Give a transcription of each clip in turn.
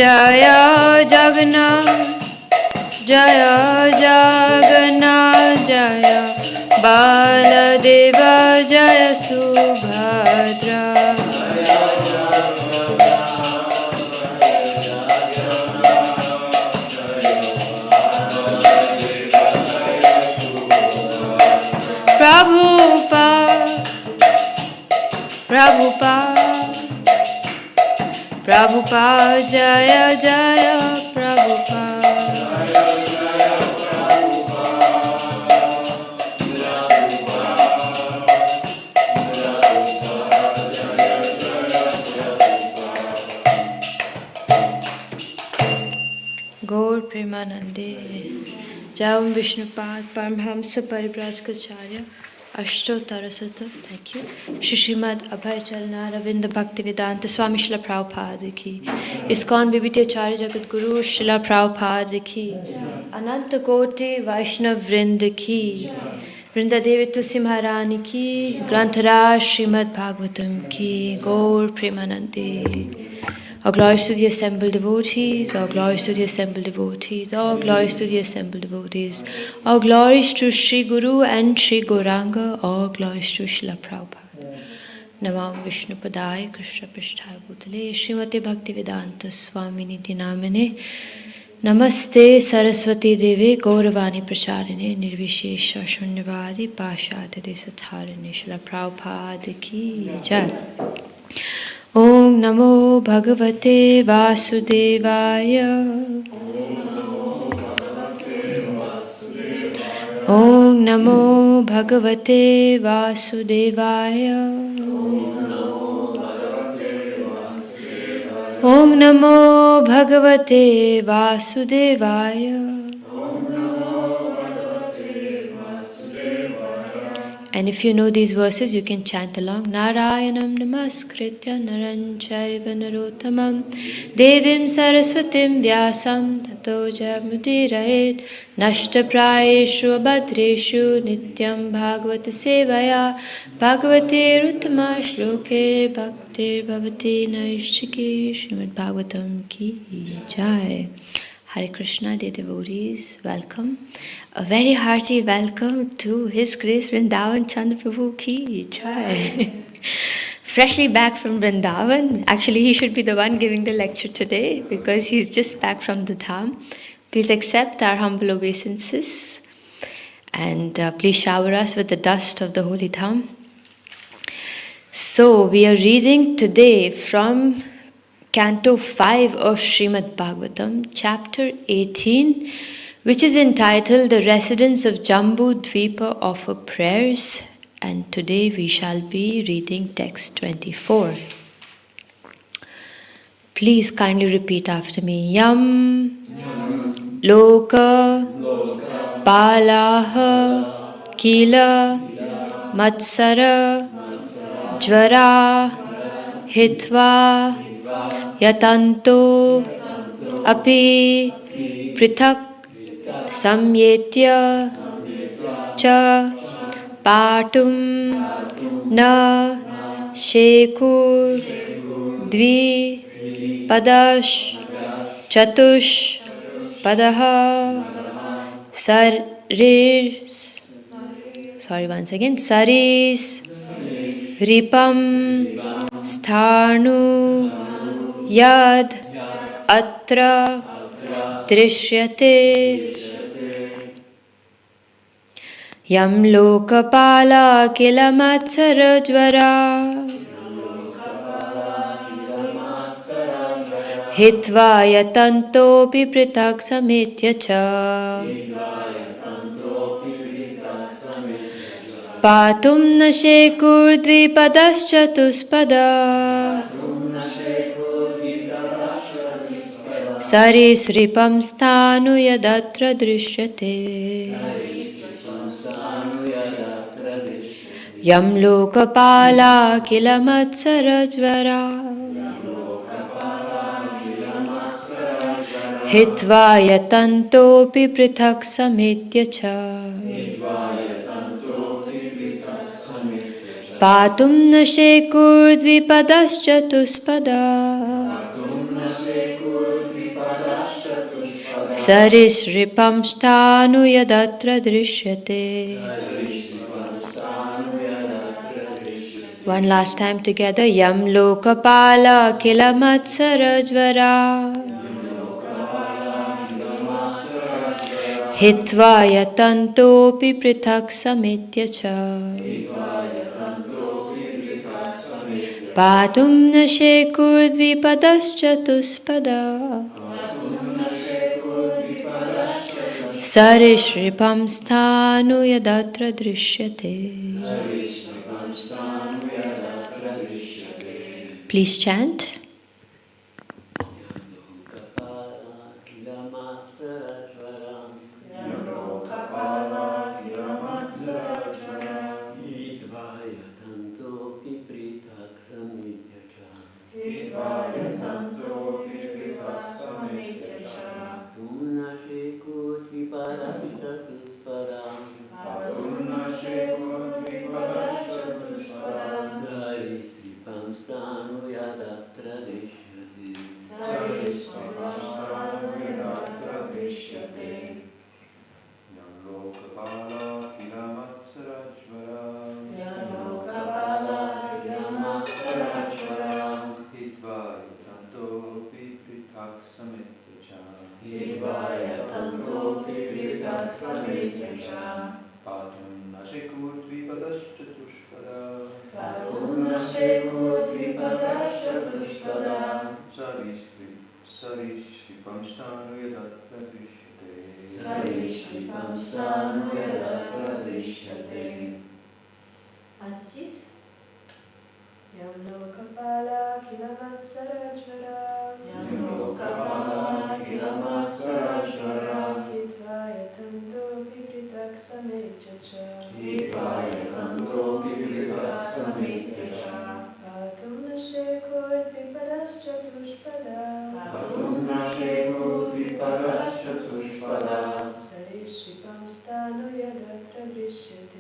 Jaya Jagannath, Jaya Jagannath, Jaya Baladeva, Jaya Subhadra. Prabhupada, Prabhupada, Prabhupada, Jaya Jaya Prabhupada. Gaur Premanande, Jai Vishnupad, Paramhamsa Parivrajkacharya, Ashtottara Sutta, thank you. Shri Srimad Abhay Chalana Ravinda Bhaktivedanta Swami Srila Prabhupada ki, ISKCON Vibhiti Acharya Jagat Guru Srila Prabhupada ki, Ananta Koti Vaishnav Vrinda ki, Vrinda Devi Tulsi Maharani ki, Grantaraj Srimad Bhagavatam ki, Gaur Premanande. All glories to the assembled devotees, all glories to the assembled devotees, all glories to the assembled devotees, all glories to Sri Guru and Sri Gauranga, all glories to Srila Prabhupada. Namam Vishnu Padaya Krishna Prishthaya Bhutale Srimate Bhaktivedanta Swami Niti Namane Namaste Saraswati Deve Gauravani Pracharine Nirvishesha Shunyavadi Pashata Desatharine Srila Prabhupada ki Jai. Om Namo Bhagavate Vasudevaya. Om Namo Bhagavate Vasudevaya. Om Namo Bhagavate Vasudevaya. And if you know these verses, you can chant along. Narayanam namaskritya naranchaiva narottamam devim saraswatim vyasam tato jamudirayet nashta prayeshu abhadreshu nityam bhagavata sevaya bhagavate ruttama shloke bhaktir bhavati naishchiki Srimad Bhagavatam ki jai. Hare Krishna, dear devotees, welcome. A very hearty welcome to His Grace Vrindavan Chandra Prabhu ki jai. Freshly back from Vrindavan. Actually, he should be the one giving the lecture today because he's just back from the Dham. Please accept our humble obeisances and please shower us with the dust of the Holy Dham. So, we are reading today from Canto 5 of Srimad Bhagavatam, Chapter 18, which is entitled The Residents of Jambu Dvipa Offer Prayers, and today we shall be reading text 24. Please kindly repeat after me. Yam Loka Palaha Kila Matsara Jvara Hitva Yatanto Api Prithak Samyetya Cha Patum Na Shekur Dvi Padash Chatush Padaha Saris Ripam Sthanu Yad Atra Drishyate Yam Lokapala Kilamatsara Jvara Hitva Yatantopi Pritak Samitya Cha Patum Nashekur Dvipadaschatuspada Sarisripam Sthanu Yadatra Drishyate Yam Lokapala Kilamatsara Jvara Hitva Yatantopi Prithak Samitya Cha Patum Nashekur Dvipadaschatuspada Sarishripam sthanu yadatra drishyate. One last time together. Yam lokapala kilamatsarajvara hitva yatantopi prithak samitya cha patum na shekurdvipadaschatuspada sarishripam sthanu yadatra drishyate. Please chant. Atis? Yam lokapala kilamatsarajvara hitva yatanto vipritak samechacha patum nashekot vipadaschatuspada sarishripam sthanu yadatra drishyate.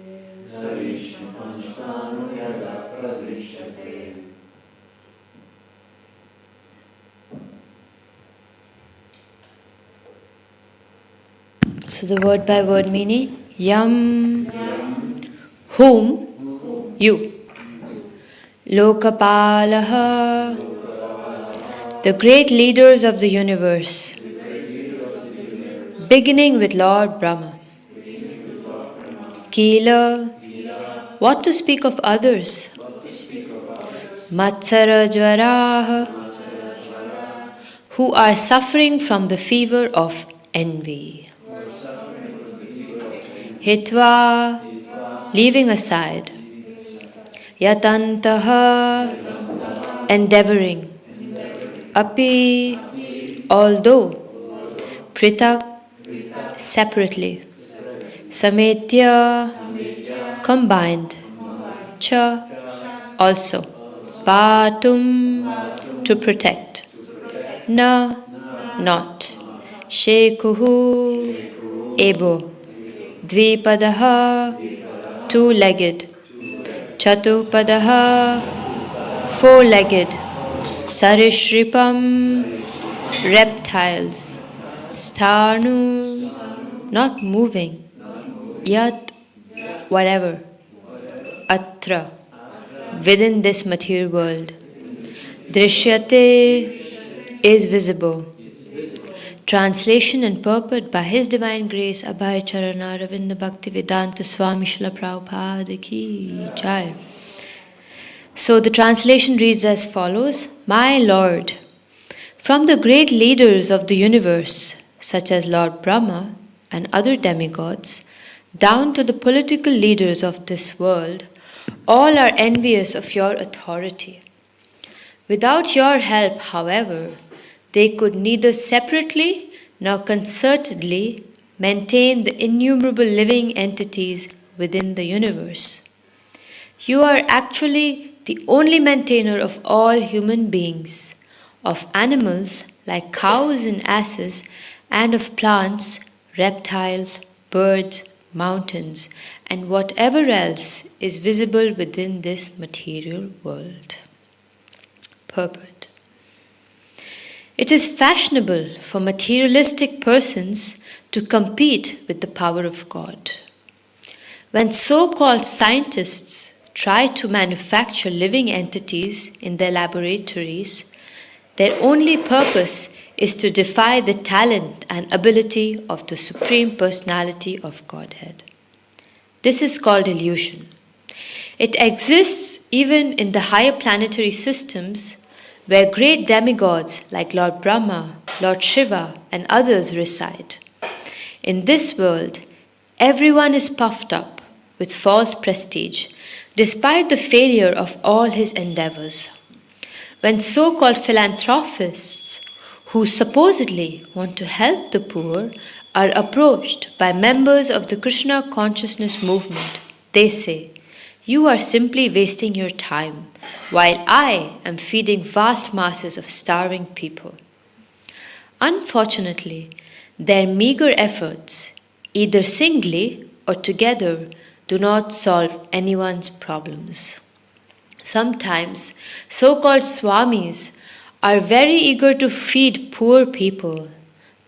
So the word by word meaning, Yam, whom, you. Lokapalaha, the great leaders of the universe, beginning with Lord Brahma. Kila, what to speak of others? Matsarajvaraha, who are suffering from the fever of envy. Hitva, leaving aside. Yatantaha, endeavoring. Api, although. Pritak, separately. Sametya, combined. Cha, also. Patum, to protect. Na, not. Shekuhu, able. Dvipadaha, two-legged. Chatupadaha, four-legged. Sarishripam, reptiles. Sthanu, not moving. Yat, whatever. Atra, within this material world. Drishyate, is visible. Translation and purport by His Divine Grace Abhay Charana Ravinda Bhaktivedanta Swami Srila Prabhupada Ki Jai. So the translation reads as follows. My Lord, from the great leaders of the universe, such as Lord Brahma and other demigods, down to the political leaders of this world, all are envious of your authority. Without your help, however, they could neither separately nor concertedly maintain the innumerable living entities within the universe. You are actually the only maintainer of all human beings, of animals like cows and asses, and of plants, reptiles, birds, mountains, and whatever else is visible within this material world. Purport. It is fashionable for materialistic persons to compete with the power of God. When so-called scientists try to manufacture living entities in their laboratories, their only purpose is to defy the talent and ability of the Supreme Personality of Godhead. This is called illusion. It exists even in the higher planetary systems where great demigods like Lord Brahma, Lord Shiva, and others reside. In this world, everyone is puffed up with false prestige, despite the failure of all his endeavors. When so-called philanthropists who supposedly want to help the poor are approached by members of the Krishna consciousness movement, they say, "You are simply wasting your time, while I am feeding vast masses of starving people." Unfortunately, their meager efforts, either singly or together, do not solve anyone's problems. Sometimes, so-called swamis are very eager to feed poor people,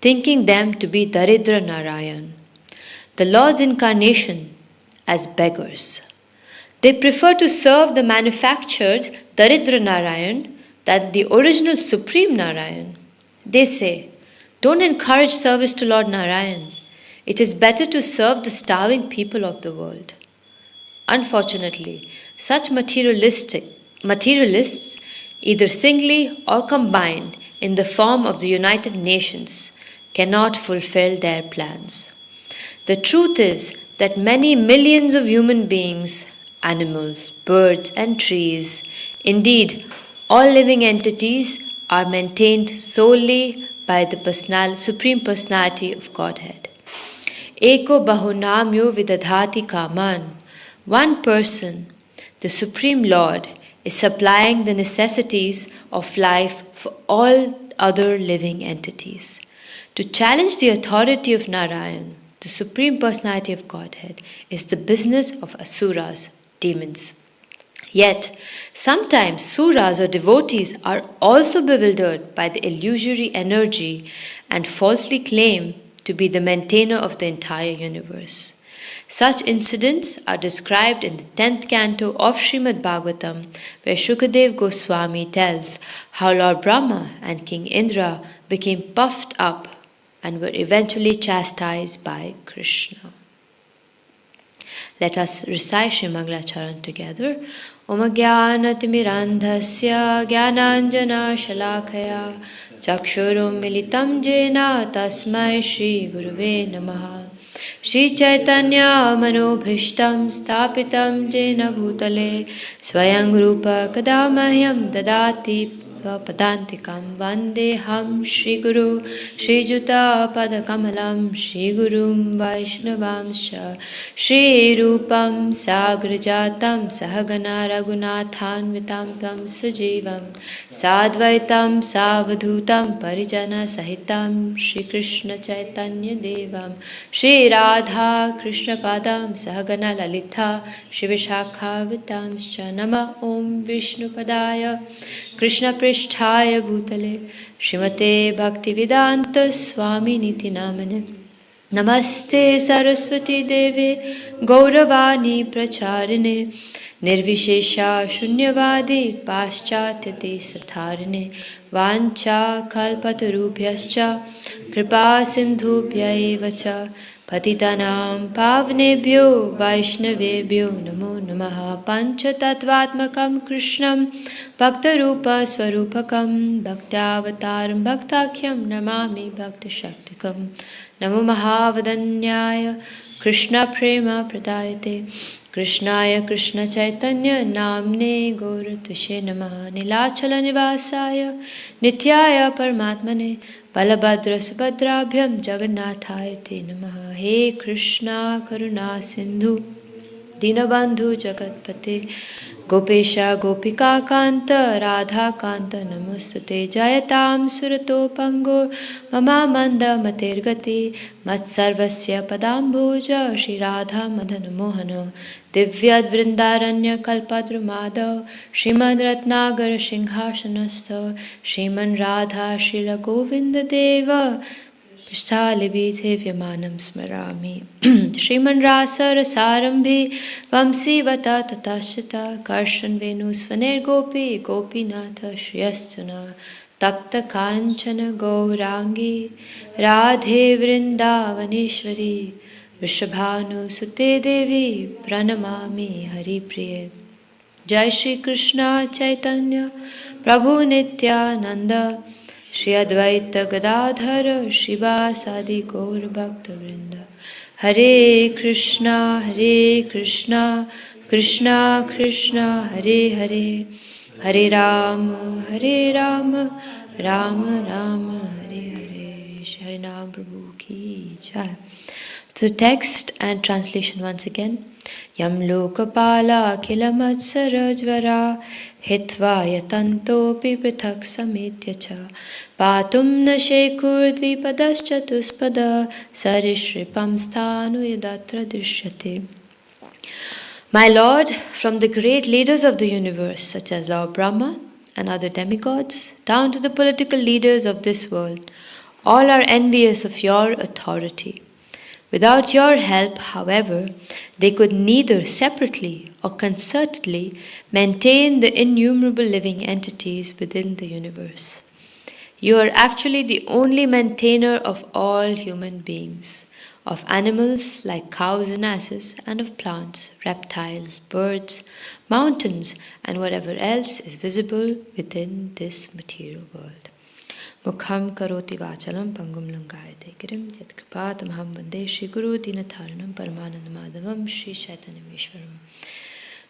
thinking them to be Daridra Narayan, the Lord's incarnation, as beggars. They prefer to serve the manufactured Daridra Narayan than the original Supreme Narayan. They say, "Don't encourage service to Lord Narayan. It is better to serve the starving people of the world." Unfortunately, such materialists, either singly or combined in the form of the United Nations, cannot fulfill their plans. The truth is that many millions of human beings, animals, birds, and trees, indeed all living entities, are maintained solely by the Supreme Personality of Godhead. Eko bahunamyo vidadhati kaman. One person, the Supreme Lord, is supplying the necessities of life for all other living entities. To challenge the authority of Narayan, the Supreme Personality of Godhead, is the business of asuras, demons. Yet, sometimes suras or devotees are also bewildered by the illusory energy and falsely claim to be the maintainer of the entire universe. Such incidents are described in the 10th canto of Srimad Bhagavatam, where Shukadev Goswami tells how Lord Brahma and King Indra became puffed up and were eventually chastised by Krishna. Let us recite Sri Mangalacharan together. Om Jnanatimirandhasya Jnananjana Shalakaya Chakshurum Militam Jena Tasmai Shri Guruve Namaha. Shri Chaitanya Manobhishtam Stapitam Jena Bhutale Swayang Rupa Kadamahyam Dadati Padantikam Vandeham Shri Guru Shri Juta Padakamalam Shri Gurum Vaishnavamsha Shri Rupam Sagrajatam Sahagana Raghunathan Vitam Tam Sajivam Sadvaitam Savadhutam Parijana Sahitam Shri Krishna Chaitanya Devam Shri Radha Krishna Padam Sahagana Lalita Shri Vishakha Vitamscha Nama Om Vishnu Padaya Krishna Prishthaya Bhutale Srimate Bhaktivedanta Swami Niti Namane Namaste Saraswati Deve Gauravani Pracharine Nirvishesha Shunyavadi Paschatya Satharine Vancha Kalpatarubhyascha Kripa Sindhubhya Evacha Patitanam Pavnebhyo Vaishnavebhyo Namo Namaha Panchatattvatmakam Krishnam Bhaktarupa Swarupakam Bhaktavataram Bhaktakyam Namami Bhaktashaktikam Namo Mahavadanyaya Krishna Prema Pradayate Krishnaya Krishna Chaitanya Namne Gauratushe Namaha Nilachala Nivasaya Nityaya Paramatmane Balabhadra Subhadrabhyam Jagannathaya Te Namaha. He Krishna Karuna Sindhu Dinabandhu Jagatpate Gopesha Gopika Kanta Radha Kanta Namostute Jayatam Surato Pangur Mama Manda Matirgati Matsarvasya Padamboja Shri Radha Madan Mohano Divyad Vrindaranya Kalpadrumada Srimad Ratnagar Singhasanasto Sriman Radha Shri Govinda Deva Pristhalibhite Vyamanam Smarami Sriman Rasa Rasarambhi Vamsi Vata Tatashita Karshan Venu Svaner Gopi Gopinatha Shriyastuna Tapta Kanchana Gaurangi Radhe Vrindavaneshwari Vrishabhanu Sute Devi Pranamami Hari Priye Jai Shri Krishna Chaitanya Prabhu Nityananda Shri Advaita Gadadhara Shivasadi Gaur Bhakta Vrinda Hare Krishna Krishna Krishna Hare Hare Hare Rama Rama Rama Hare Hare Shri Harinam Prabhu Ki Jai. So text and translation once again. Yam lokapala kilamatsarajvara hitva yatantopi prithak samitya cha patum na shekur dvipadaschatuspada sarishripam sthanu yadatra drishyate. My Lord, from the great leaders of the universe such as Lord Brahma and other demigods down to the political leaders of this world, all are envious of your authority. Without your help, however, they could neither separately or concertedly maintain the innumerable living entities within the universe. You are actually the only maintainer of all human beings, of animals like cows and asses, and of plants, reptiles, birds, mountains, and whatever else is visible within this material world. Mukham karoti vachalam pangum langayate girim yat kripatamaham vande Shri Guru dinatharanam paramananda madhavam Shri Chaitanya Ishwaram.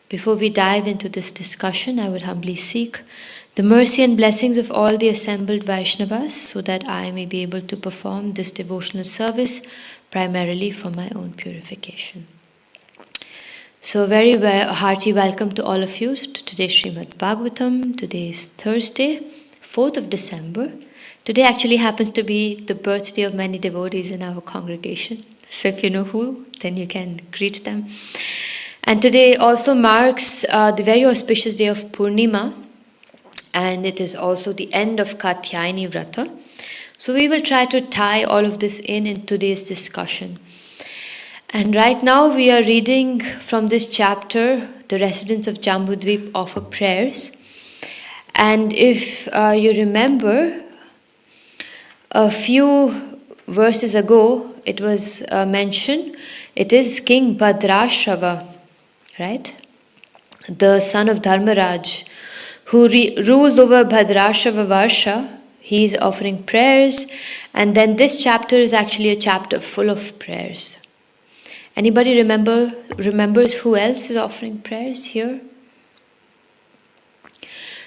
Before we dive into this discussion, I would humbly seek the mercy and blessings of all the assembled Vaishnavas so that I may be able to perform this devotional service primarily for my own purification. So very hearty welcome to all of you to today's Srimad Bhagavatam. Today is Thursday, 4th of December. Today actually happens to be the birthday of many devotees in our congregation. So if you know who, then you can greet them. And today also marks the very auspicious day of Purnima. And it is also the end of Katyayani Vrata. So we will try to tie all of this in today's discussion. And right now we are reading from this chapter, the residents of Jambudvip offer prayers. And if you remember, a few verses ago it was mentioned, it is King Bhadrashrava, right? The son of Dharmaraj, who ruled over Bhadrashrava Varsha. He is offering prayers, and then this chapter is actually a chapter full of prayers. Anybody remembers who else is offering prayers here?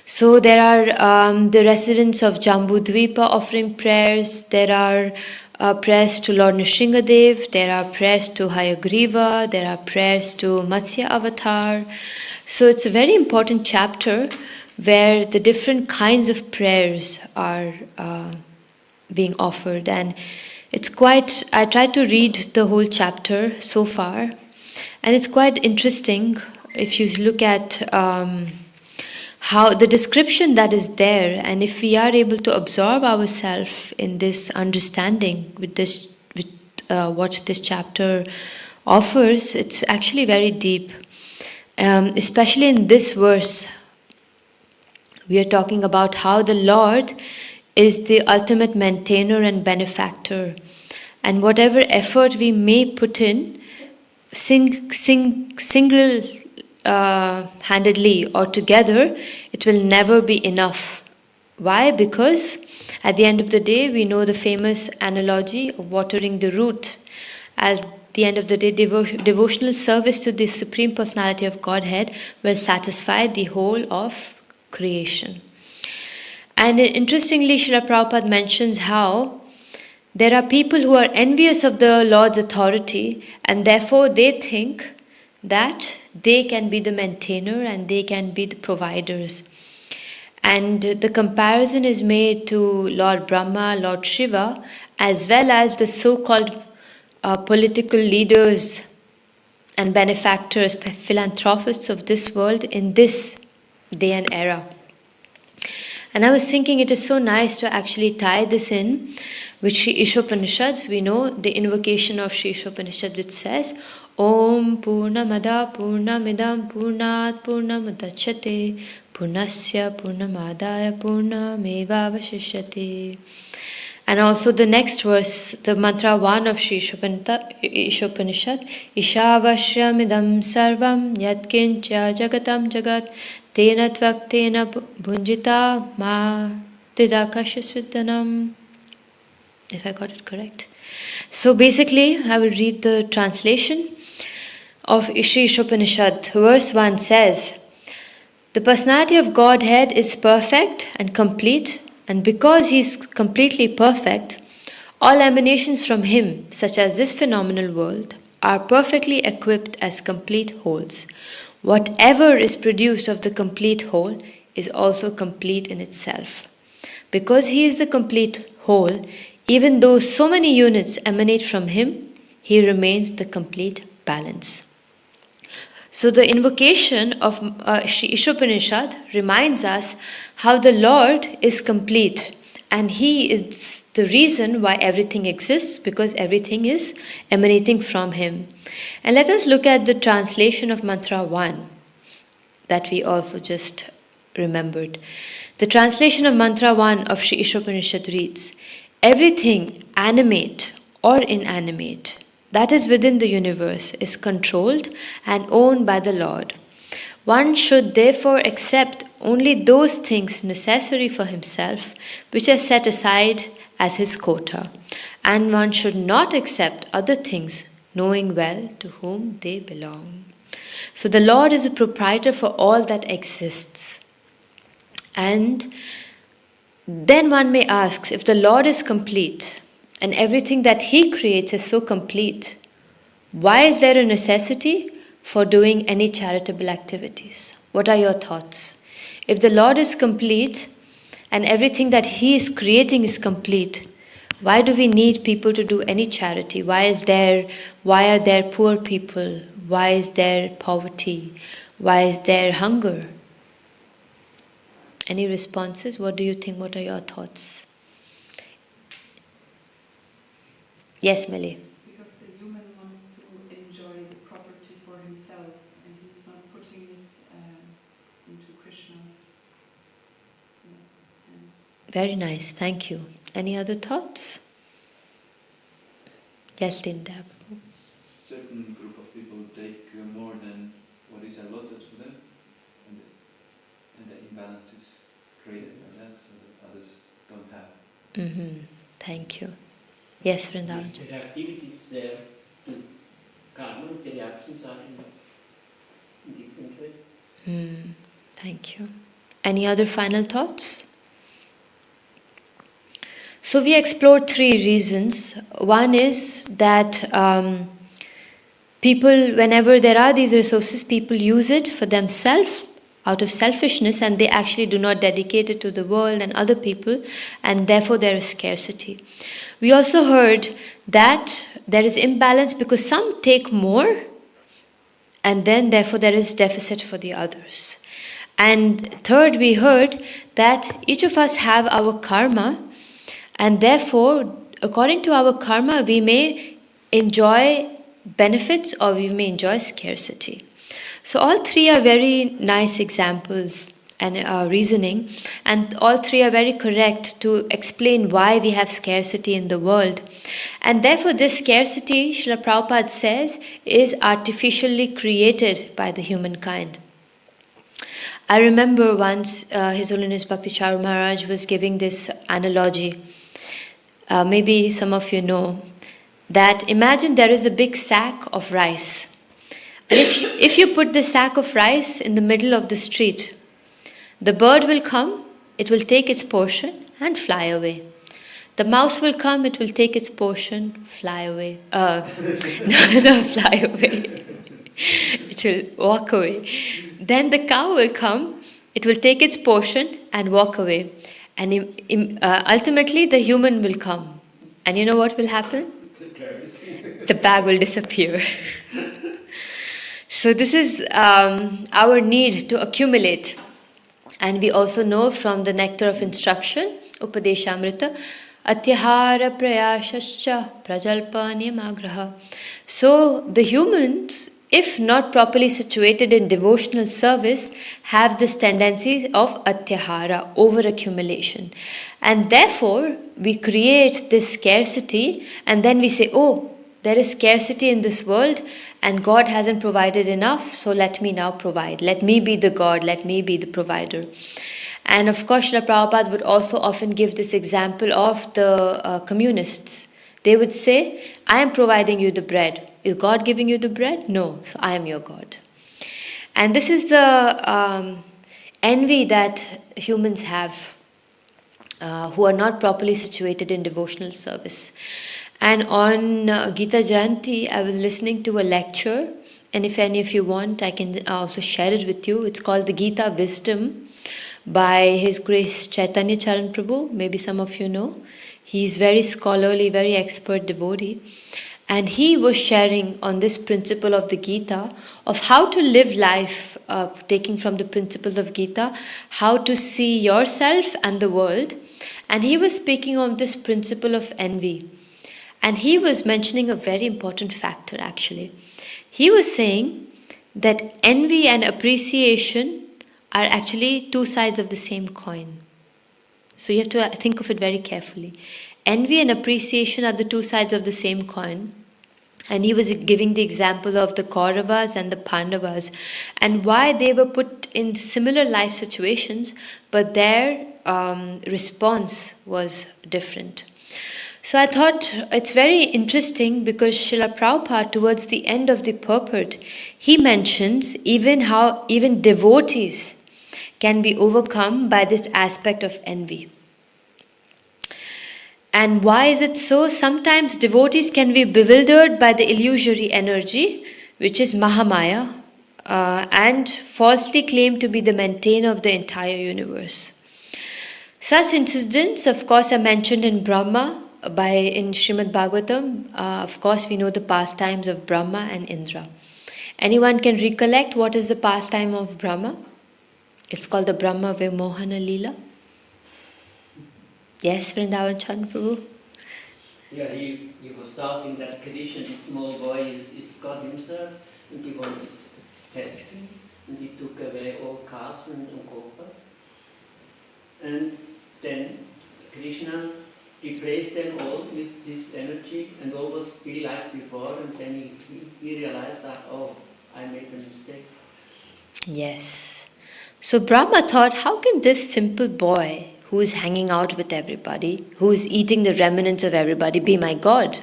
So there are the residents of Jambudvipa offering prayers. There are prayers to Lord Nrsingadev. There are prayers to Hayagriva. There are prayers to Matsya Avatar. So it's a very important chapter where the different kinds of prayers are being offered. And it's quite, I tried to read the whole chapter so far, and it's quite interesting if you look at how the description that is there, and if we are able to absorb ourselves in this understanding with what this chapter offers, it's actually very deep. Especially in this verse, we are talking about how the Lord is the ultimate maintainer and benefactor, and whatever effort we may put in, single-handedly or together, it will never be enough. Why? Because at the end of the day, we know the famous analogy of watering the root. At the end of the day, devotional service to the Supreme Personality of Godhead will satisfy the whole of creation. And interestingly, Srila Prabhupada mentions how there are people who are envious of the Lord's authority, and therefore they think that they can be the maintainer and they can be the providers. And the comparison is made to Lord Brahma, Lord Shiva, as well as the so-called political leaders and benefactors, philanthropists of this world in this day and era. And I was thinking it is so nice to actually tie this in with Sri Ishopanishad. We know the invocation of Sri Ishopanishad which says, Om Purnamada Purnamidam Purnat Purnamudachyate Purnasya Purnamadaya Purnamevavashishyate. And also the next verse, the mantra 1 of Sri Ishopanishad, Ishavashyamidam sarvam yatkincha jagatam jagat tena tvaktena bhunjita ma didakashasvitanam. If I got it correct. So basically, I will read the translation of Sri Ishopanishad. Verse 1 says, the personality of Godhead is perfect and complete, and because he is completely perfect, all emanations from him, such as this phenomenal world, are perfectly equipped as complete wholes. Whatever is produced of the complete whole is also complete in itself. Because he is the complete whole, even though so many units emanate from him, he remains the complete balance. So the invocation of Sri Ishopanishad reminds us how the Lord is complete and he is the reason why everything exists, because everything is emanating from him. And let us look at the translation of mantra 1 that we also just remembered. The translation of mantra 1 of Sri Ishopanishad reads, everything animate or inanimate that is within the universe is controlled and owned by the Lord. One should therefore accept only those things necessary for himself which are set aside as his quota, and one should not accept other things, knowing well to whom they belong. So the Lord is a proprietor for all that exists. And then one may ask, if the Lord is complete and everything that he creates is so complete, why is there a necessity for doing any charitable activities? What are your thoughts? If the Lord is complete and everything that he is creating is complete, why do we need people to do any charity? Why are there poor people? Why is there poverty? Why is there hunger? Any responses? What do you think? What are your thoughts? Yes, Millie. Because the human wants to enjoy the property for himself and he's not putting it into Krishna's. Very nice, thank you. Any other thoughts? Yes, Linda. Certain group of people take more than what is allotted to them, and the imbalance is created by that, so that others don't have. Thank you. Yes, Vrindavan. The activities to karma, the reactions are in different ways. Thank you. Any other final thoughts? So we explored 3 reasons. One is that people, whenever there are these resources, people use it for themselves out of selfishness, and they actually do not dedicate it to the world and other people, and therefore there is scarcity. We also heard that there is imbalance because some take more, and then therefore there is deficit for the others. And third, we heard that each of us have our karma, and therefore, according to our karma, we may enjoy benefits or we may enjoy scarcity. So all 3 are very nice examples and reasoning, and all 3 are very correct to explain why we have scarcity in the world. And therefore this scarcity, Srila Prabhupada says, is artificially created by the humankind. I remember once His Holiness Bhakti Charu Maharaj was giving this analogy. Maybe some of you know that imagine there is a big sack of rice. And if you put the sack of rice in the middle of the street, the bird will come, it will take its portion and fly away. The mouse will come, it will take its portion, fly away. No, fly away. It will walk away. Then the cow will come, it will take its portion and walk away. And ultimately, the human will come. And you know what will happen? The bag will disappear. So, this is our need to accumulate. And we also know from the nectar of instruction, Upadeshamrita, Atyahara prayashascha prajalpaniyamagraha. So the humans, if not properly situated in devotional service, have this tendency of atyahara, over accumulation. And therefore, we create this scarcity and then we say, oh, there is scarcity in this world and God hasn't provided enough, so let me now provide. Let me be the God, let me be the provider. And of course, Srila Prabhupada would also often give this example of the communists. They would say, I am providing you the bread. Is God giving you the bread? No, so I am your God. And this is the envy that humans have who are not properly situated in devotional service. And on Gita Jayanti, I was listening to a lecture, and if any of you want, I can also share it with you. It's called the Gita Wisdom by His Grace Chaitanya Charan Prabhu. Maybe some of you know. He's very scholarly, very expert devotee. And he was sharing on this principle of the Gita, of how to live life, taking from the principles of Gita, how to see yourself and the world. And he was speaking on this principle of envy. And he was mentioning a very important factor actually. He was saying that envy and appreciation are actually two sides of the same coin. So you have to think of it very carefully. Envy and appreciation are the two sides of the same coin. And he was giving the example of the Kauravas and the Pandavas and why they were put in similar life situations, but their response was different. So I thought it's very interesting because Srila Prabhupada, towards the end of the purport, he mentions even how even devotees can be overcome by this aspect of envy. And why is it so? Sometimes devotees can be bewildered by the illusory energy, which is Mahamaya, and falsely claim to be the maintainer of the entire universe. Such incidents, of course, are mentioned in Brahma, in Srimad Bhagavatam. Of course, we know the pastimes of Brahma and Indra. Anyone can recollect what is the pastime of Brahma? It's called the Brahma Vimohana Leela. Yes, Vrindavan Chandra Prabhu? Yeah, he was doubting that Krishna, the small boy, is God himself, and he wanted to test him, and he took away all calves and gopas. And then Krishna replaced them all with this energy, and all was still like before, and then he realized that, oh, I made a mistake. Yes. So Brahma thought, how can this simple boy who is hanging out with everybody, who is eating the remnants of everybody, be my God?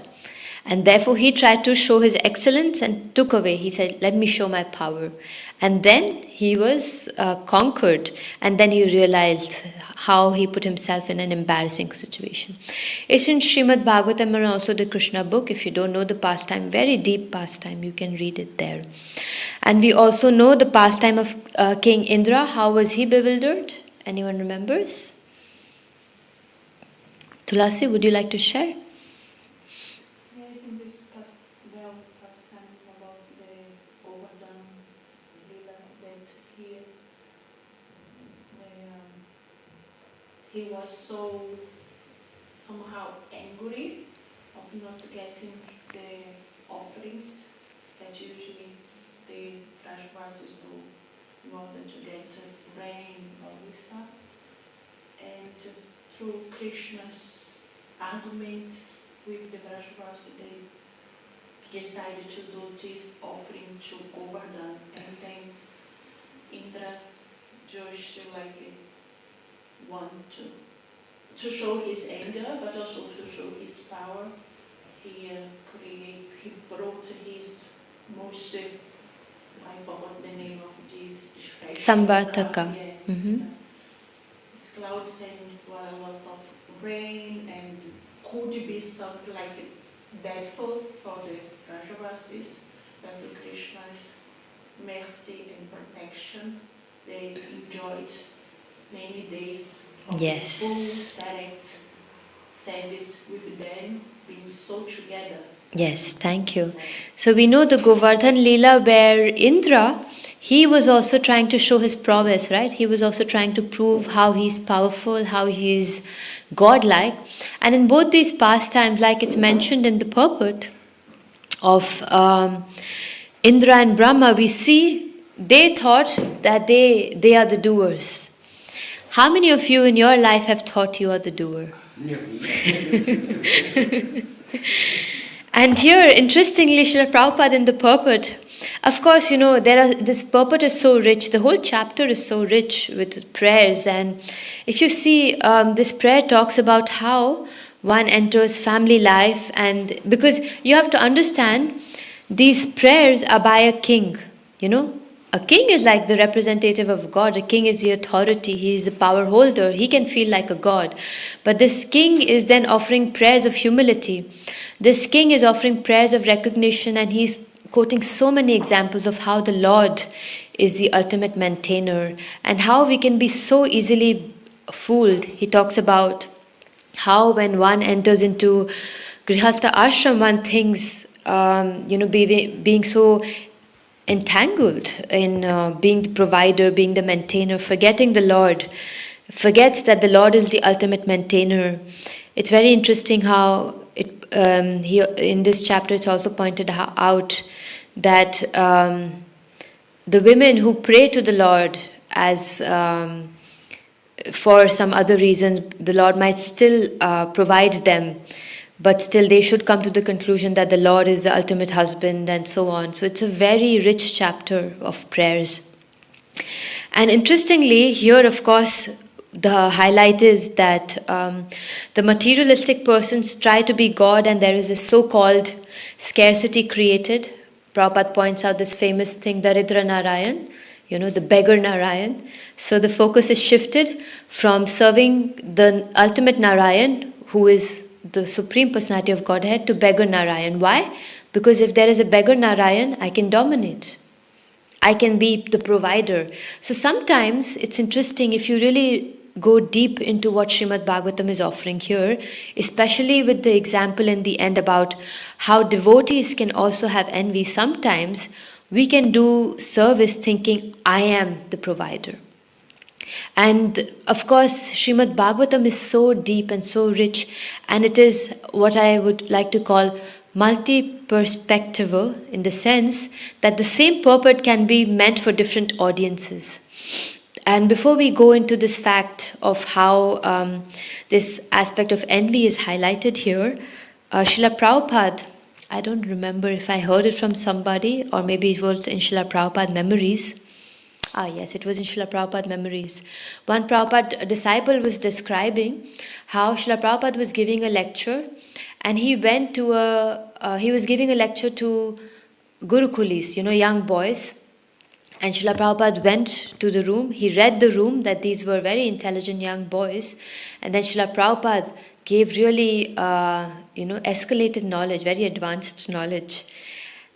And therefore he tried to show his excellence and took away. He said, let me show my power. And then he was conquered. And then he realized how he put himself in an embarrassing situation. It's in Srimad Bhagavatam and also the Krishna book. If you don't know the pastime, very deep pastime, you can read it there. And we also know the pastime of King Indra. How was he bewildered? Anyone remembers? Tulasi, would you like to share? Yes, in this pastime about the Govardhan Leela, that he was so somehow angry of not getting the offerings that usually the Vrajavasis do in order to get rain and all this stuff. And through Krishna's arguments with the Vrajavasi, they decided to do this offering to Govardhan, and then Indra just want to show his anger, but also to show his power. He brought his most, I forgot the name of this. Samvartaka. Yes. Mm-hmm. His clouds and a lot of rain, and could be something like dreadful for the Vrajavasis, but Krishna mercy and protection, they enjoyed many days of Yes. full direct service with them, being so together. Yes, thank you. So we know the Govardhan Leela where Indra, he was also trying to show his prowess, right? He was also trying to prove how he's powerful, how he's godlike. And in both these pastimes, like it's mentioned in the purport of Indra and Brahma, we see they thought that they are the doers. How many of you in your life have thought you are the doer? And here, interestingly, Srila Prabhupada in the purport, of course, you know, this purport is so rich, the whole chapter is so rich with prayers. And if you see, this prayer talks about how one enters family life, and because you have to understand, these prayers are by a king, you know. A king is like the representative of God. A king is the authority. He is the power holder. He can feel like a god. But this king is then offering prayers of humility. This king is offering prayers of recognition, and he's quoting so many examples of how the Lord is the ultimate maintainer and how we can be so easily fooled. He talks about how when one enters into Grihastha ashram, one thinks, being so entangled in being the provider, being the maintainer, forgetting the Lord, forgets that the Lord is the ultimate maintainer. It's very interesting how here in this chapter it's also pointed out that the women who pray to the Lord as for some other reasons, the Lord might still provide them, but still they should come to the conclusion that the Lord is the ultimate husband and so on. So it's a very rich chapter of prayers. And interestingly, here of course the highlight is that the materialistic persons try to be God, and there is a so-called scarcity created. Prabhupada points out this famous thing, Daridra Narayan, the beggar Narayan. So the focus is shifted from serving the ultimate Narayan, who is the Supreme Personality of Godhead, to beggar Narayan. Why? Because if there is a beggar Narayan, I can dominate. I can be the provider. So sometimes it's interesting if you really go deep into what Srimad Bhagavatam is offering here, especially with the example in the end about how devotees can also have envy. Sometimes we can do service thinking, I am the provider. And of course, Srimad Bhagavatam is so deep and so rich, and it is what I would like to call multi-perspectival, in the sense that the same purport can be meant for different audiences. And before we go into this fact of how this aspect of envy is highlighted here, Srila Prabhupada, I don't remember if I heard it from somebody or maybe it was in Srila Prabhupada Memories. Yes, it was in Srila Prabhupada Memories. One Prabhupada disciple was describing how Srila Prabhupada was giving a lecture, and he went to he was giving a lecture to Gurukulis, young boys. And Srila Prabhupada went to the room, he read the room that these were very intelligent young boys, and then Srila Prabhupada gave really, escalated knowledge, very advanced knowledge.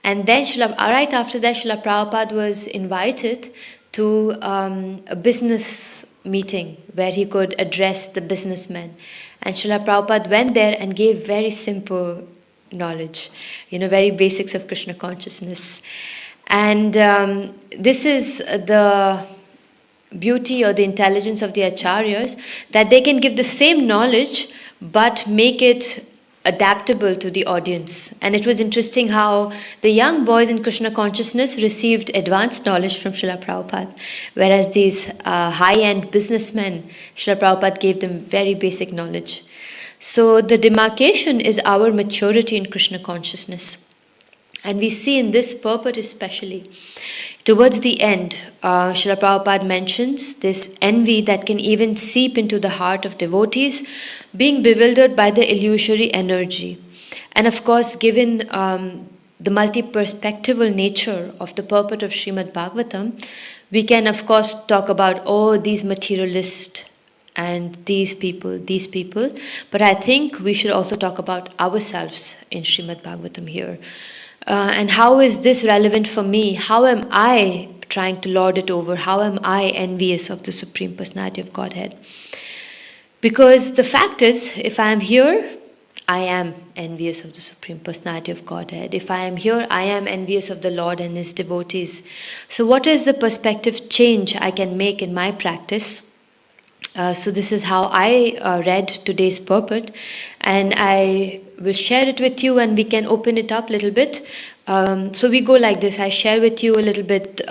And then right after that, Srila Prabhupada was invited to a business meeting where he could address the businessmen. And Srila Prabhupada went there and gave very simple knowledge, very basics of Krishna consciousness. And this is the beauty or the intelligence of the acharyas, that they can give the same knowledge but make it adaptable to the audience. And it was interesting how the young boys in Krishna consciousness received advanced knowledge from Srila Prabhupada, whereas these high-end businessmen, Srila Prabhupada gave them very basic knowledge. So the demarcation is our maturity in Krishna consciousness. And we see in this purport especially, towards the end, Srila Prabhupada mentions this envy that can even seep into the heart of devotees, being bewildered by the illusory energy. And of course, given the multi-perspectival nature of the purport of Srimad Bhagavatam, we can of course talk about, these materialists and these people. But I think we should also talk about ourselves in Srimad Bhagavatam here. And how is this relevant for me? How am I trying to lord it over? How am I envious of the Supreme Personality of Godhead? Because the fact is, if I am here, I am envious of the Supreme Personality of Godhead. If I am here, I am envious of the Lord and His devotees. So what is the perspective change I can make in my practice? So this is how I read today's purport, and I will share it with you, and we can open it up a little bit. So we go like this. I share with you a little bit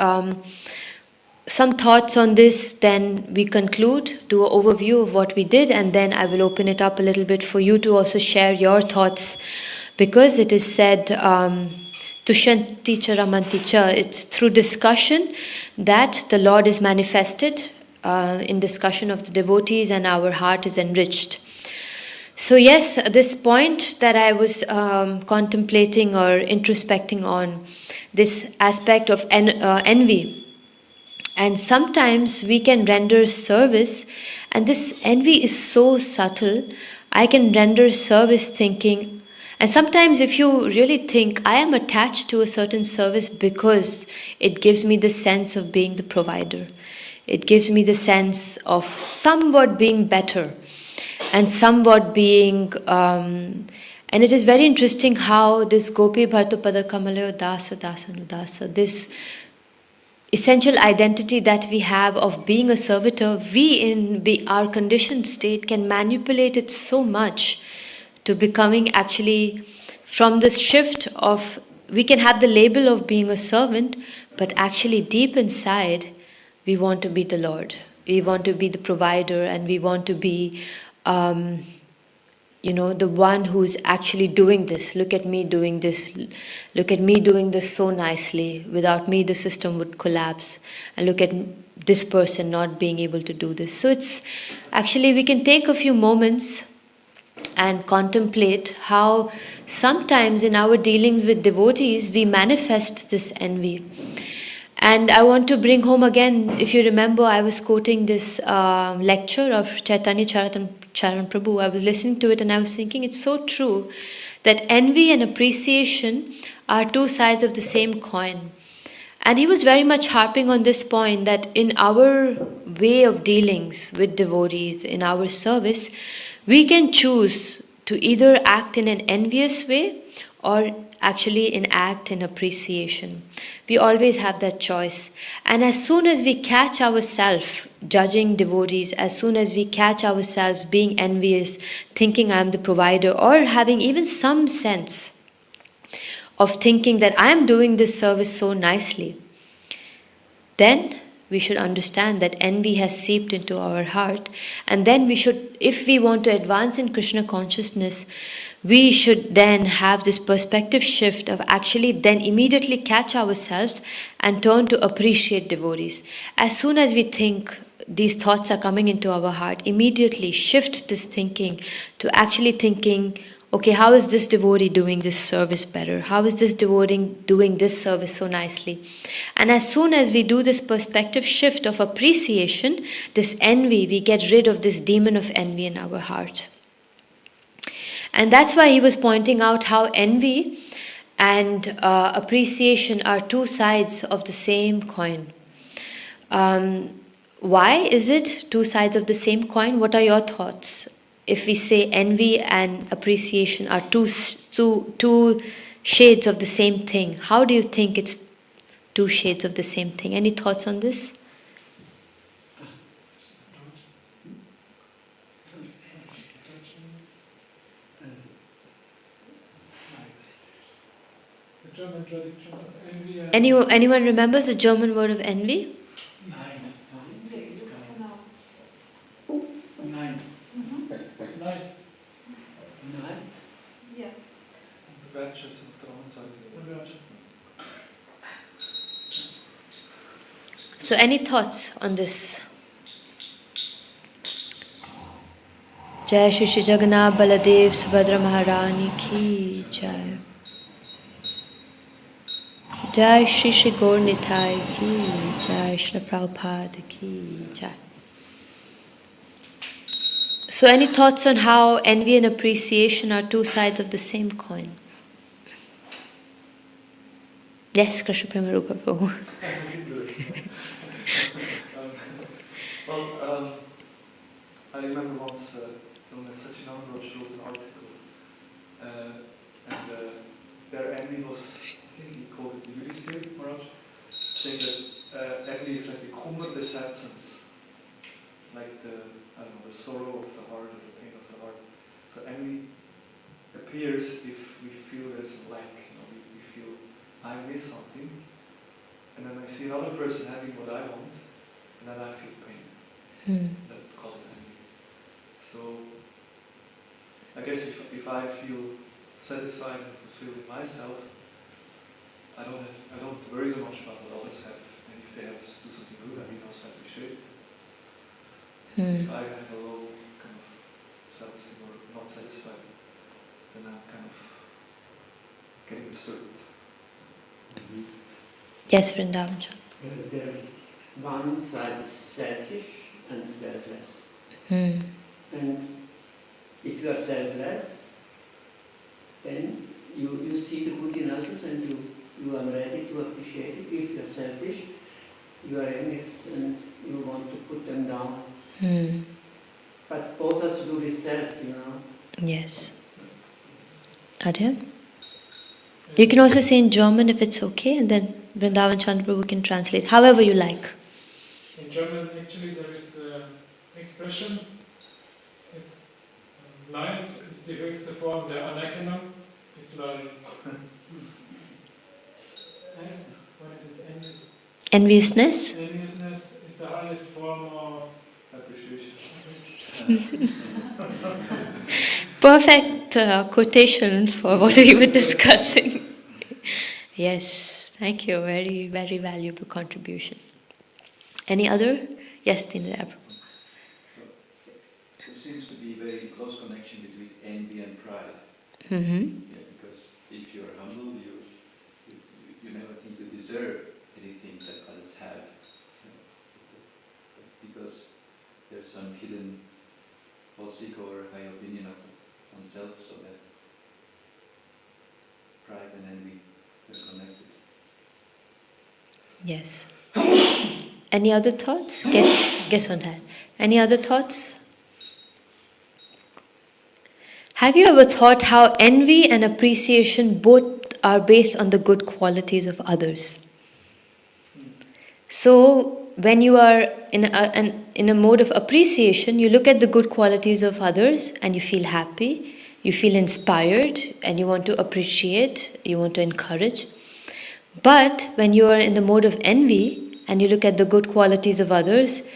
some thoughts on this, then we conclude, do an overview of what we did, and then I will open it up a little bit for you to also share your thoughts, because it is said, Tushanti cha ramanti cha, it's through discussion that the Lord is manifested, in discussion of the devotees, and our heart is enriched. So yes, this point that I was contemplating or introspecting on, this aspect of envy. And sometimes we can render service, and this envy is so subtle. I can render service thinking, and sometimes if you really think, I am attached to a certain service because it gives me the sense of being the provider. It gives me the sense of somewhat being better and somewhat being, and it is very interesting how this Gopi Bhartapada Kamalayo Dasa Dasanudasa, this essential identity that we have of being a servitor, we in our conditioned state can manipulate it so much to becoming actually, from this shift of, we can have the label of being a servant, but actually deep inside, we want to be the Lord. We want to be the provider, and we want to be, the one who's actually doing this. Look at me doing this. Look at me doing this so nicely. Without me, the system would collapse. And look at this person not being able to do this. So it's actually, we can take a few moments and contemplate how sometimes in our dealings with devotees, we manifest this envy. And I want to bring home again, if you remember, I was quoting this lecture of Chaitanya Charan Prabhu. I was listening to it and I was thinking it's so true that envy and appreciation are two sides of the same coin. And he was very much harping on this point that in our way of dealings with devotees, in our service, we can choose to either act in an envious way or actually act in appreciation. We always have that choice. And as soon as we catch ourselves judging devotees, as soon as we catch ourselves being envious, thinking I'm the provider, or having even some sense of thinking that I'm doing this service so nicely, then we should understand that envy has seeped into our heart. And then we should, if we want to advance in Krishna consciousness, we should then have this perspective shift of actually then immediately catch ourselves and turn to appreciate devotees. As soon as we think these thoughts are coming into our heart, immediately shift this thinking to actually thinking, okay, how is this devotee doing this service better? How is this devotee doing this service so nicely? And as soon as we do this perspective shift of appreciation, this envy, we get rid of this demon of envy in our heart. And that's why he was pointing out how envy and appreciation are two sides of the same coin. Why is it two sides of the same coin? What are your thoughts? If we say envy and appreciation are two shades of the same thing, how do you think it's two shades of the same thing? Any thoughts on this? The German tradition of envy. Anyone remembers the German word of envy? Nein. Genau. Nein. Neid. Neid. Ja. Und Wertschätzung auf der anderen Seite. Und Wertschätzung. So any thoughts on this? Jai Shri Shri Jagannath Baladev Subhadra Maharani Ki Jai. Jai Shri Shri Gaur Nitai Ki Jai. Shri Prabhupada Ki Jai. So any thoughts on how envy and appreciation are two sides of the same coin? Yes, Krishna Prema Rupa Prabhu. I can do this. I remember once Illness Satchidananda Rosh wrote an article, and their envy was, I think he called it the Yudhisthira Maharaj, saying that envy is like the kumar des Herzens, like the sorrow of the heart or the pain of the heart. So envy appears if we feel there's a lack, we feel I miss something, and then I see another person having what I want, and then I feel pain. That causes envy. So I guess if I feel satisfied and fulfilled in myself, I don't worry so much about what others have, and if they have to do something good, I can also appreciate it. If I have a low kind of self-esteem or not satisfied, then I'm kind of getting disturbed. Yes, Vrindavan. One side is selfish and selfless. Hmm. And if you are selfless, then you see the good in others and you are ready to appreciate it. If you are selfish, you are envious and you want to put them down. But both has to do with self, Yes. Adyan? You can also say in German if it's okay, and then Vrindavan Chandra Prabhu can translate however you like. In German, actually, there is an expression. It's Neid ist die höchste Form der Anerkennung. It's like what is it? Enviousness? Enviousness is the highest form of appreciation. Perfect quotation for what we were discussing. Yes, thank you. Very, very valuable contribution. Any other? Yes, Dinadar. So there seems to be a very close connection between envy and pride. Mm-hmm. Yeah, because if you're humble, you never think you deserve anything that others have. Because there's some hidden false ego or high opinion of oneself, so that pride and envy are connected. Yes. Any other thoughts? Guess on that. Any other thoughts? Have you ever thought how envy and appreciation both are based on the good qualities of others? So, when you are in a mode of appreciation, you look at the good qualities of others and you feel happy, you feel inspired, and you want to appreciate, you want to encourage. But when you are in the mode of envy and you look at the good qualities of others,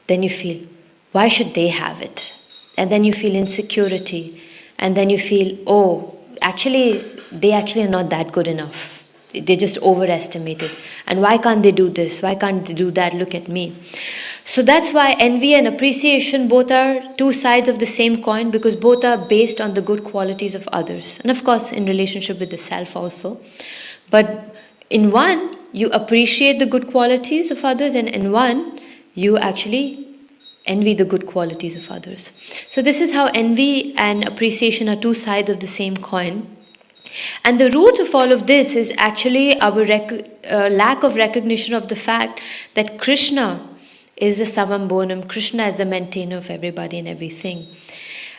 then you feel, why should they have it? And then you feel insecurity. And then you feel, oh, they actually are not that good enough. They just overestimate it. And why can't they do this? Why can't they do that? Look at me. So that's why envy and appreciation both are two sides of the same coin, because both are based on the good qualities of others. And of course, in relationship with the self also. But in one, you appreciate the good qualities of others, and in one, you actually envy the good qualities of others. So this is how envy and appreciation are two sides of the same coin. And the root of all of this is actually our lack of recognition of the fact that Krishna is the Samam Bonam, Krishna is the maintainer of everybody and everything.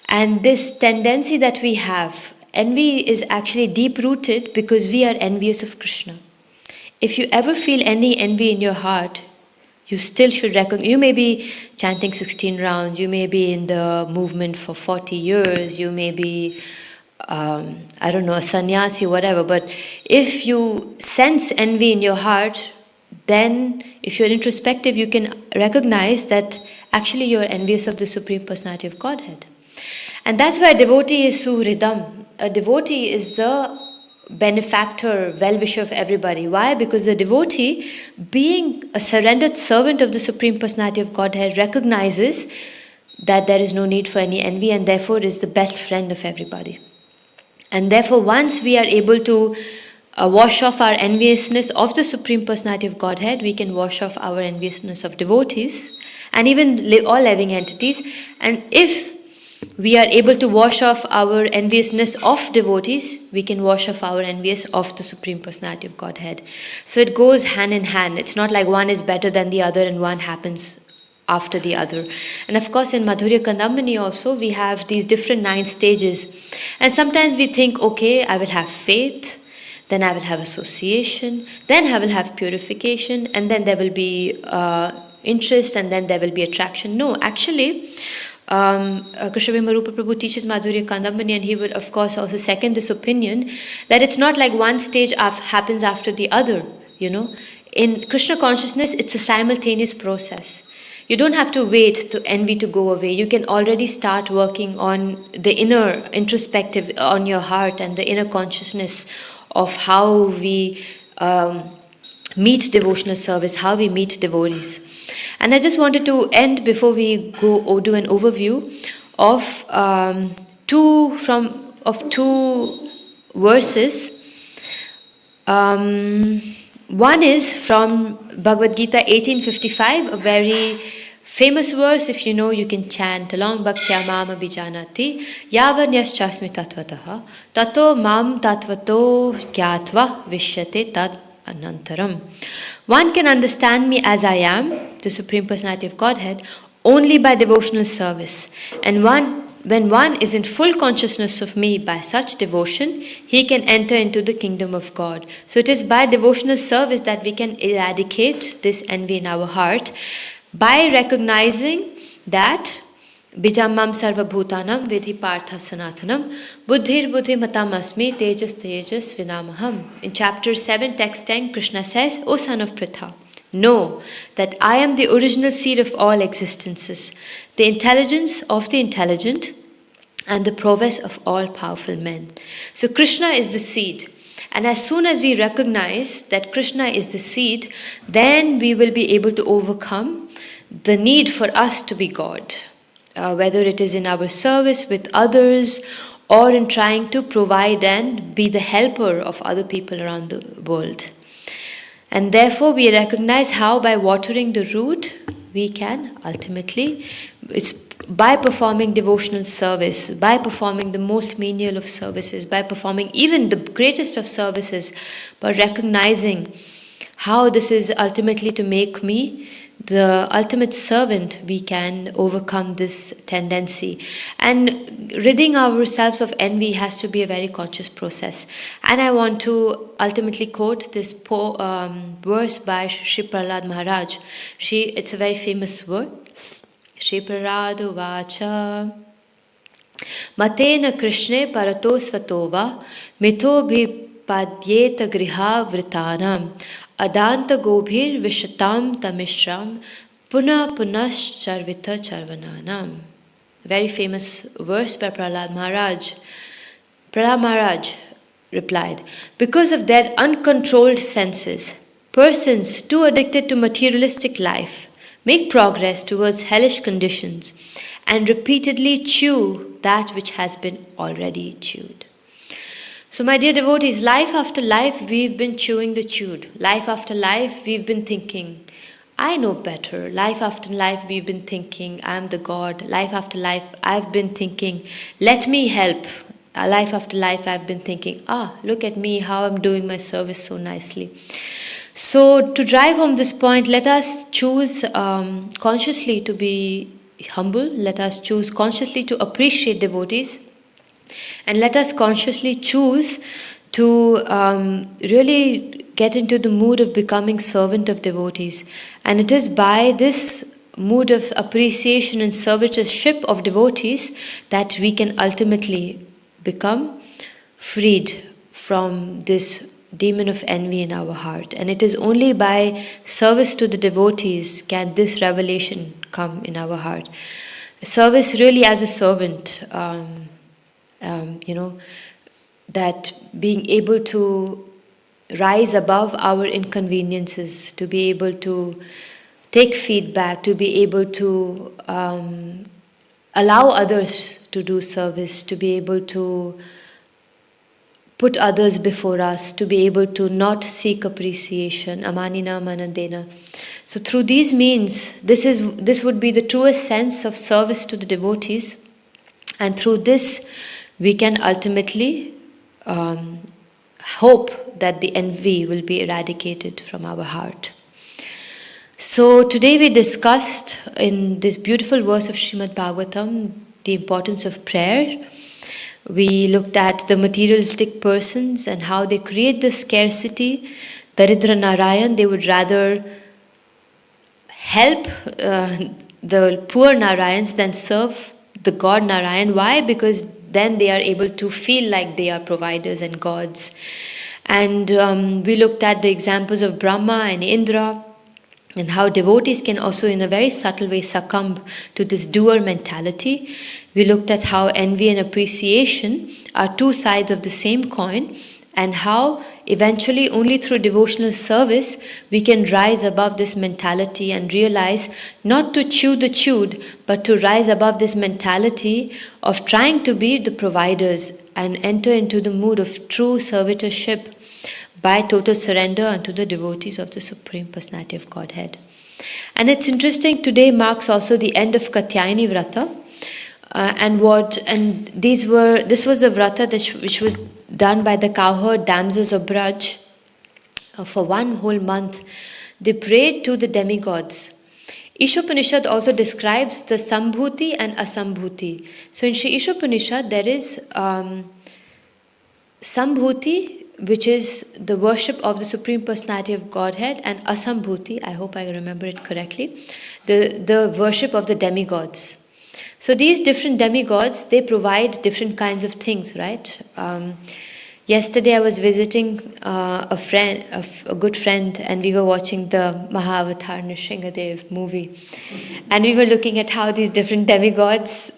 And this tendency that we have, envy is actually deep-rooted because we are envious of Krishna. If you ever feel any envy in your heart, you still should recognize. You may be chanting 16 rounds, you may be in the movement for 40 years, you may be, a sannyasi, whatever. But if you sense envy in your heart, then if you're introspective, you can recognize that actually you're envious of the Supreme Personality of Godhead. And that's why a devotee is suhridam. A devotee is the benefactor, well-wisher of everybody. Why? Because the devotee, being a surrendered servant of the Supreme Personality of Godhead, recognizes that there is no need for any envy and therefore is the best friend of everybody. And therefore, once we are able to wash off our enviousness of the Supreme Personality of Godhead, we can wash off our enviousness of devotees and even all living entities. And if we are able to wash off our enviousness of devotees, we can wash off our envious of the Supreme Personality of Godhead. So it goes hand in hand. It's not like one is better than the other and one happens after the other. And of course in Madhurya Kandamani also we have these different 9 stages. And sometimes we think, okay, I will have faith, then I will have association, then I will have purification, and then there will be interest, and then there will be attraction. No, actually, Krishna Vimarupa Prabhu teaches Madhurya Kandamani, and he would of course also second this opinion, that it's not like one stage happens after the other, you know. In Krishna consciousness, it's a simultaneous process. You don't have to wait to envy to go away. You can already start working on the inner introspective on your heart and the inner consciousness of how we meet devotional service, how we meet devotees. And I just wanted to end before we go do an overview of two verses. One is from Bhagavad Gita 18:55, a very famous verse. If you know, you can chant along. Bhaktya mam abhijanati yavanyaschasmi tatvataha tato mam tatvato gyatva vishyate tad anantaram. One can understand me as I am, the Supreme Personality of Godhead, only by devotional service. And when one is in full consciousness of me by such devotion, he can enter into the kingdom of God. So it is by devotional service that we can eradicate this envy in our heart, by recognizing that Bijamam sarva bhutanam vidhi partha sanatanam buddhir buddhi matam asmi tejas tejas vinamaham. In chapter 7, text 10, Krishna says, O son of Pritha, know that I am the original seed of all existences, the intelligence of the intelligent, and the prowess of all powerful men. So Krishna is the seed. And as soon as we recognize that Krishna is the seed, then we will be able to overcome the need for us to be God. Whether it is in our service with others or in trying to provide and be the helper of other people around the world. And therefore we recognize how by watering the root we can ultimately, it's by performing devotional service, by performing the most menial of services, by performing even the greatest of services, by recognizing how this is ultimately to make me the ultimate servant, we can overcome this tendency. And ridding ourselves of envy has to be a very conscious process. And I want to ultimately quote this verse by Sri Prahlad Maharaj. It's a very famous verse. Sri Prahlad Vacha Matena Krishne Parato Svatova Mito Bhipadyeta Griha Vritanam Adanta Gobhir Vishatam Tamishram Puna Punash Charvita Charvananam. Very famous verse by Prahlad Maharaj. Prahlad Maharaj replied, because of their uncontrolled senses, persons too addicted to materialistic life make progress towards hellish conditions and repeatedly chew that which has been already chewed. So my dear devotees, life after life we've been chewing the chewed. Life after life we've been thinking, I know better. Life after life we've been thinking, I am the God. Life after life I've been thinking, let me help. Life after life I've been thinking, look at me, how I'm doing my service so nicely. So to drive home this point, let us choose consciously to be humble. Let us choose consciously to appreciate devotees. And let us consciously choose to really get into the mood of becoming servant of devotees. And it is by this mood of appreciation and servitorship of devotees that we can ultimately become freed from this demon of envy in our heart. And it is only by service to the devotees can this revelation come in our heart. Service really as a servant, that being able to rise above our inconveniences, to be able to take feedback, to be able to allow others to do service, to be able to put others before us, to be able to not seek appreciation, amanina manandena. So through these means, this would be the truest sense of service to the devotees. And through this, we can ultimately hope that the envy will be eradicated from our heart. So today we discussed in this beautiful verse of Srimad Bhagavatam the importance of prayer. We looked at the materialistic persons and how they create the scarcity. Daridra Narayan, they would rather help the poor Narayans than serve the god Narayan. Why? Because then they are able to feel like they are providers and gods. And we looked at the examples of Brahma and Indra, and how devotees can also in a very subtle way succumb to this doer mentality. We looked at how envy and appreciation are two sides of the same coin, and how eventually only through devotional service we can rise above this mentality and realize not to chew the chewed, but to rise above this mentality of trying to be the providers and enter into the mood of true servitorship by total surrender unto the devotees of the Supreme Personality of Godhead. And it's interesting, today marks also the end of Katyayani Vrata. This was a vrata which was done by the cowherd damsels of Braj for 1 whole month. They prayed to the demigods. Ishopanishad also describes the Sambhuti and Asambhuti. So in Sri Ishopanishad there is Sambhuti, which is the worship of the Supreme Personality of Godhead, and Asambhuti, I hope I remember it correctly, the worship of the demigods. So these different demigods, they provide different kinds of things, right? Yesterday I was visiting a good friend, and we were watching the Mahavatar Nrsingadev movie. And we were looking at how these different demigods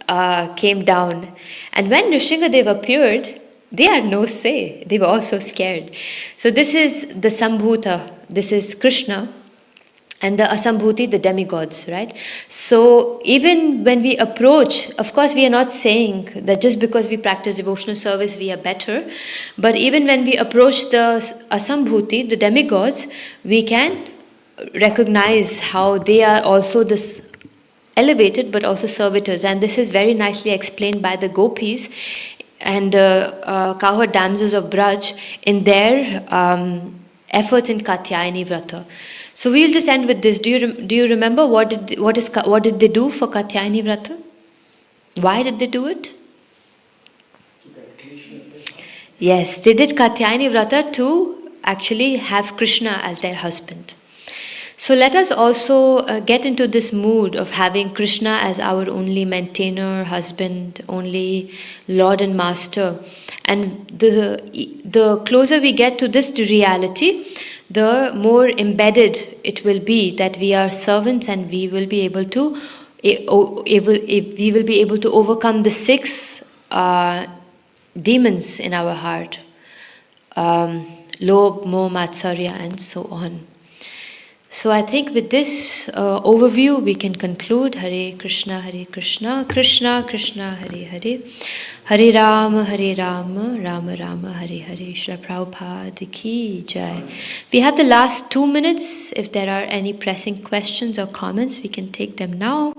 came down. And when Nrsingadev appeared, they had no say. They were all so scared. So this is the Sambhuta, this is Krishna, and the Asambhuti, the demigods, right? So even when we approach, of course we are not saying that just because we practice devotional service we are better, but even when we approach the Asambhuti, the demigods, we can recognize how they are also this elevated but also servitors. And this is very nicely explained by the gopis and the cowherd damsels of Braj in their efforts in Katyayani Vrata. So we will just end with this. Do you remember what did they do for Katyayani Vrata? Why did they do it? Yes, they did Katyayani Vrata to actually have Krishna as their husband. So let us also get into this mood of having Krishna as our only maintainer, husband, only Lord and Master. And the closer we get to this reality, the more embedded it will be that we are servants, and we will be able to overcome the 6 demons in our heart, Lobh, Moh, Matsarya, and so on. So I think with this overview we can conclude. Hare Krishna, Krishna Krishna, Hare Hare, Hare Rama, Rama Rama, Hare Hare. Srila Prabhupada Ki Jai. We have the last 2 minutes. If there are any pressing questions or comments, we can take them now.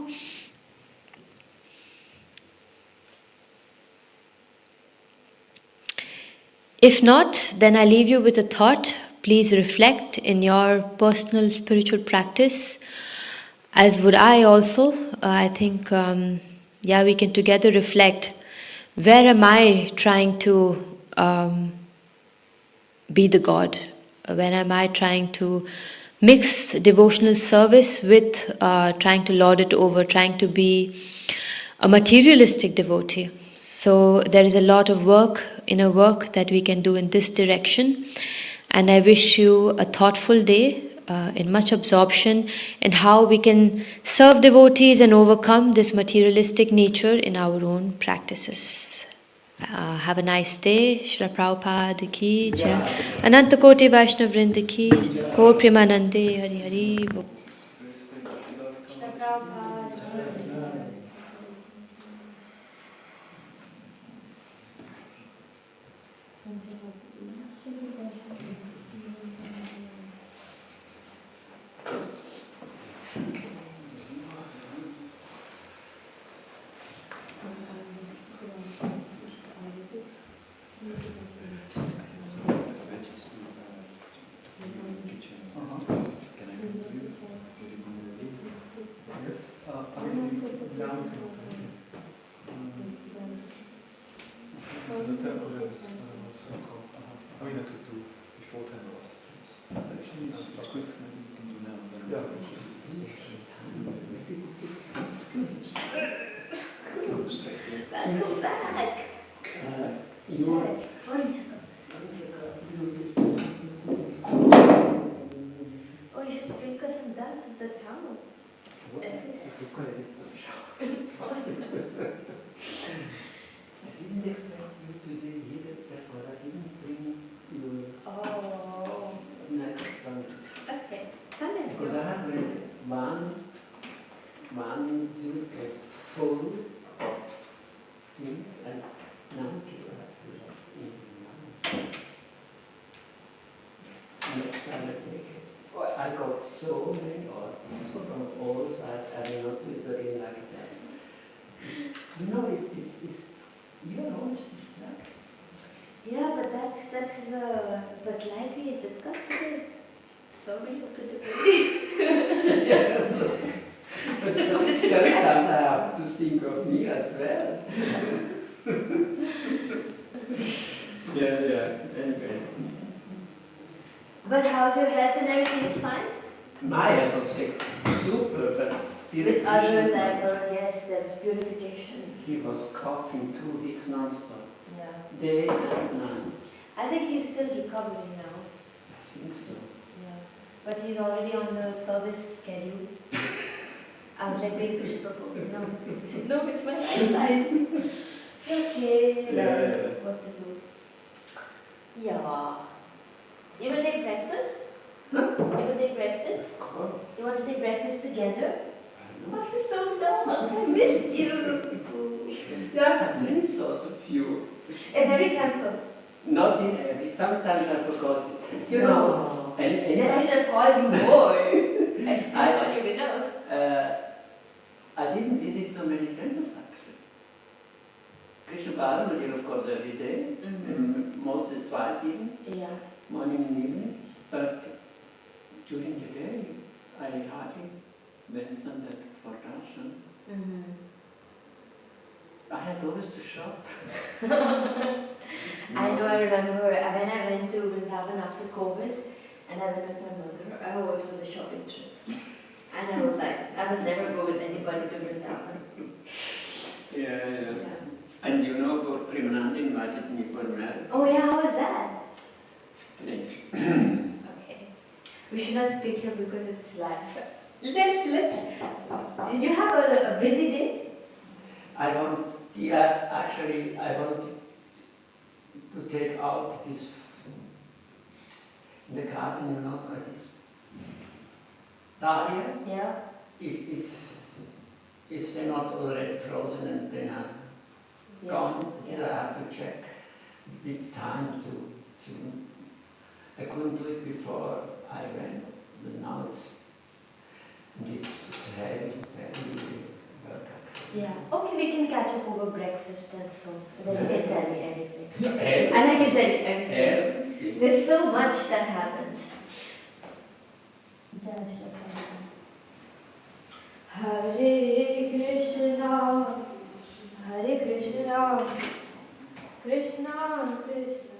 If not, then I leave you with a thought. Please reflect in your personal spiritual practice, as would I also. I think, we can together reflect. Where am I trying to be the God? Where am I trying to mix devotional service with trying to lord it over, trying to be a materialistic devotee? So there is a lot of inner work that we can do in this direction. And I wish you a thoughtful day in much absorption in how we can serve devotees and overcome this materialistic nature in our own practices. Have a nice day. Srila Prabhupada Ki Jai. Ananta Koti Vaishnava Vrinda Ki Jai. Gaur Premanande Hari Hari. Srila Prabhupada. the temple is so called. I mean, I could do before 10 hours. Actually, it's quick, maybe we can do now. But Yeah. Go straight here. Welcome back. You Oh, you should sprinkle some dust with the towel. I didn't expect you today either, therefore I didn't bring you Oh, next Sunday. okay. Sunday. Because I have read one suitcase full of things and now people have to let in one. Next time I take it. I got so many orders from all sides, I will not do it again like that. You know, you are always distracted. Yeah, but but like we discussed today, so many of the But sometimes I have to think of me as well. Yeah. Anyway, But how's your health and everything is fine? my health was super, but With others, I've heard, yes, there's purification. he was coughing 2 weeks non-stop, Yeah. day and night. I think he's still recovering now. I think so. Yeah. But he's already on the service schedule. I was like, wait, Bishop Prabhu. No. He said, no, it's my lifeline. Okay, well, what to do? Yeah. You will take breakfast? Huh? You will take breakfast? Of course. You want to take breakfast together? I know. Oh, sister, dog, I missed you. There are many sorts of you. In every temple. Not in every. Sometimes I forgot. You know. And Then I should have called you more. I should have called you enough. I didn't visit so many temples actually. Krishna Bharam, of course, every day, mostly twice even, Yeah. morning and evening. But during the day, I hardly went somewhere for darshan. I had always to shop. I know, I remember when I went to Vrindavan after COVID and I went with my mother. Oh, it was a shopping trip. And I was like, I will never go with anybody to Vrindavan. Yeah. And you know, Premananda invited me for marriage. Oh yeah, how was that? Strange. Okay. We should not speak here because it's live. Let's. You have a busy day? I want to take out this in the garden, you know, this dahlia. Yeah. If they're not already frozen and they are gone, Yeah. so I have to check. It's time to. I couldn't do it before I went, but now it's heavy work. Yeah. Okay, we can catch up over breakfast and so. Then you can tell me everything. Everything. And I can tell you everything. Everything. There's so much that happens. Hare Krishna, Krishna Krishna.